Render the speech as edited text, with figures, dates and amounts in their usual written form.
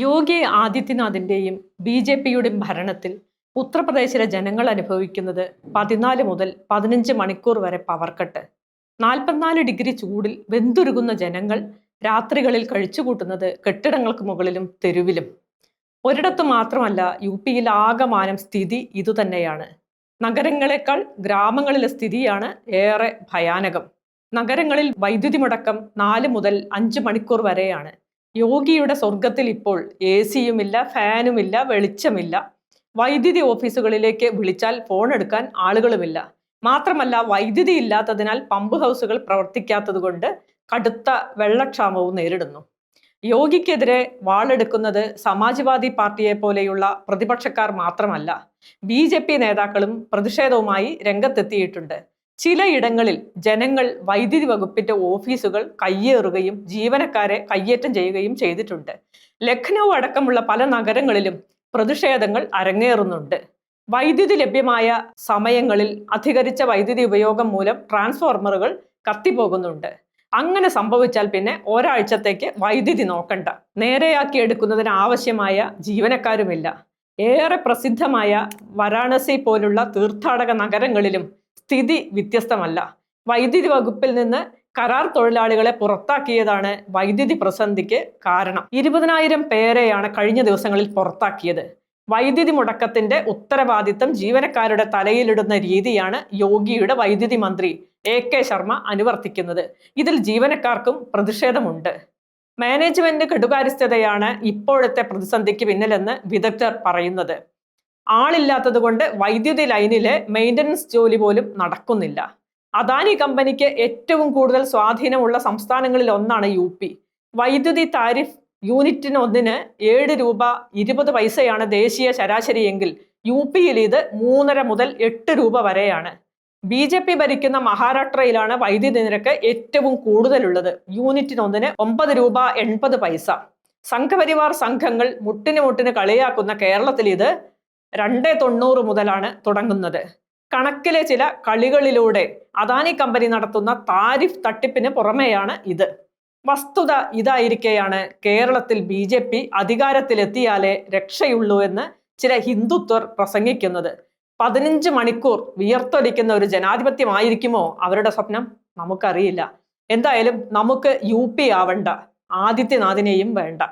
യോഗി ആദിത്യനാഥിന്റെയും ബി.ജെ.പിയുടെയും ഭരണത്തിൽ ഉത്തർപ്രദേശിലെ ജനങ്ങൾ അനുഭവിക്കുന്നത് 14 മുതൽ 15 മണിക്കൂർ വരെ പവർ കട്ട്. 44 ഡിഗ്രി ചൂടിൽ വെന്തുരുകുന്ന ജനങ്ങൾ രാത്രികളിൽ കഴിച്ചുകൂട്ടുന്നത് കെട്ടിടങ്ങൾക്ക് മുകളിലും തെരുവിലും. ഒരിടത്തു മാത്രമല്ല, യു.പിയിൽ ആകമാനം സ്ഥിതി ഇതുതന്നെയാണ്. നഗരങ്ങളെക്കാൾ ഗ്രാമങ്ങളിലെ സ്ഥിതിയാണ് ഏറെ ഭയാനകം. നഗരങ്ങളിൽ വൈദ്യുതി മുടക്കം 4 മുതൽ 5 മണിക്കൂർ വരെയാണ്. യോഗിയുടെ സ്വർഗത്തിൽ ഇപ്പോൾ AC-യുമില്ല, ഫാനുമില്ല, വെളിച്ചമില്ല. വൈദ്യുതി ഓഫീസുകളിലേക്ക് വിളിച്ചാൽ ഫോൺ എടുക്കാൻ ആളുകളുമില്ല. മാത്രമല്ല, വൈദ്യുതി ഇല്ലാത്തതിനാൽ പമ്പ് ഹൗസുകൾ പ്രവർത്തിക്കാത്തതുകൊണ്ട് കടുത്ത വെള്ളക്ഷാമവും നേരിടുന്നു. യോഗിക്കെതിരെ വാളെടുക്കുന്നത് സമാജ്വാദി പാർട്ടിയെ പോലെയുള്ള പ്രതിപക്ഷക്കാർ മാത്രമല്ല, BJP നേതാക്കളും പ്രതിഷേധവുമായി രംഗത്തെത്തിയിട്ടുണ്ട്. ചിലയിടങ്ങളിൽ ജനങ്ങൾ വൈദ്യുതി വകുപ്പിന്റെ ഓഫീസുകൾ കയ്യേറുകയും ജീവനക്കാരെ കയ്യേറ്റം ചെയ്യുകയും ചെയ്തിട്ടുണ്ട്. ലഖ്നൗ അടക്കമുള്ള പല നഗരങ്ങളിലും പ്രതിഷേധങ്ങൾ അരങ്ങേറുന്നുണ്ട്. വൈദ്യുതി ലഭ്യമായ സമയങ്ങളിൽ അധികരിച്ച വൈദ്യുതി ഉപയോഗം മൂലം ട്രാൻസ്ഫോർമറുകൾ കത്തിപ്പോകുന്നുണ്ട്. അങ്ങനെ സംഭവിച്ചാൽ പിന്നെ ഒരാഴ്ചത്തേക്ക് വൈദ്യുതി നോക്കണ്ട. നേരെയാക്കി എടുക്കുന്നതിന് ആവശ്യമായ ജീവനക്കാരുമില്ല. ഏറെ പ്രസിദ്ധമായ വാരാണസി പോലുള്ള തീർത്ഥാടക നഗരങ്ങളിലും സ്ഥിതി വ്യത്യസ്തമല്ല. വൈദ്യുതി വകുപ്പിൽ നിന്ന് കരാർ തൊഴിലാളികളെ പുറത്താക്കിയതാണ് വൈദ്യുതി പ്രതിസന്ധിക്ക് കാരണം. 20,000 പേരെയാണ് കഴിഞ്ഞ ദിവസങ്ങളിൽ പുറത്താക്കിയത്. വൈദ്യുതി മുടക്കത്തിന്റെ ഉത്തരവാദിത്തം ജീവനക്കാരുടെ തലയിലിടുന്ന രീതിയാണ് യോഗിയുടെ വൈദ്യുതി മന്ത്രി AK ശർമ്മ അനുവർത്തിക്കുന്നത്. ഇതിൽ ജീവനക്കാർക്കും പ്രതിഷേധമുണ്ട്. മാനേജ്മെന്റ് കെടുകാര്യസ്ഥതയാണ് ഇപ്പോഴത്തെ പ്രതിസന്ധിക്ക് പിന്നിലെന്ന് വിദഗ്ധർ പറയുന്നത്. ആളില്ലാത്തത് കൊണ്ട് വൈദ്യുതി ലൈനിലെ മെയിൻ്റനൻസ് ജോലി പോലും നടക്കുന്നില്ല. അദാനി കമ്പനിക്ക് ഏറ്റവും കൂടുതൽ സ്വാധീനമുള്ള സംസ്ഥാനങ്ങളിൽ ഒന്നാണ് UP. വൈദ്യുതി താരിഫ് യൂണിറ്റിന് 7 രൂപ 20 പൈസയാണ് ദേശീയ ശരാശരിയെങ്കിൽ UPയിൽ ഇത് 3.5 മുതൽ 8 രൂപ വരെയാണ്. BJP ഭരിക്കുന്ന മഹാരാഷ്ട്രയിലാണ് വൈദ്യുതി നിരക്ക് ഏറ്റവും കൂടുതലുള്ളത്. യൂണിറ്റിന് 9 രൂപ 80 പൈസ. സംഘപരിവാർ സംഘങ്ങൾ മുട്ടിന് കളിയാക്കുന്ന കേരളത്തിൽ ഇത് 2.90 മുതലാണ് തുടങ്ങുന്നത്. കണക്കിലെ ചില കളികളിലൂടെ അദാനി കമ്പനി നടത്തുന്ന താരിഫ് തട്ടിപ്പിന് പുറമെയാണ് ഇത്. വസ്തുത ഇതായിരിക്കെയാണ് കേരളത്തിൽ BJP അധികാരത്തിലെത്തിയാലേ രക്ഷയുള്ളൂ എന്ന് ചില ഹിന്ദുത്വർ പ്രസംഗിക്കുന്നത്. 15 മണിക്കൂർ വിയർത്തൊലിക്കുന്ന ഒരു ജനാധിപത്യമായിരിക്കുമോ അവരുടെ സ്വപ്നം? നമുക്കറിയില്ല. എന്തായാലും നമുക്ക് UP ആവണ്ട, ആദിത്യനാഥിനെയും വേണ്ട.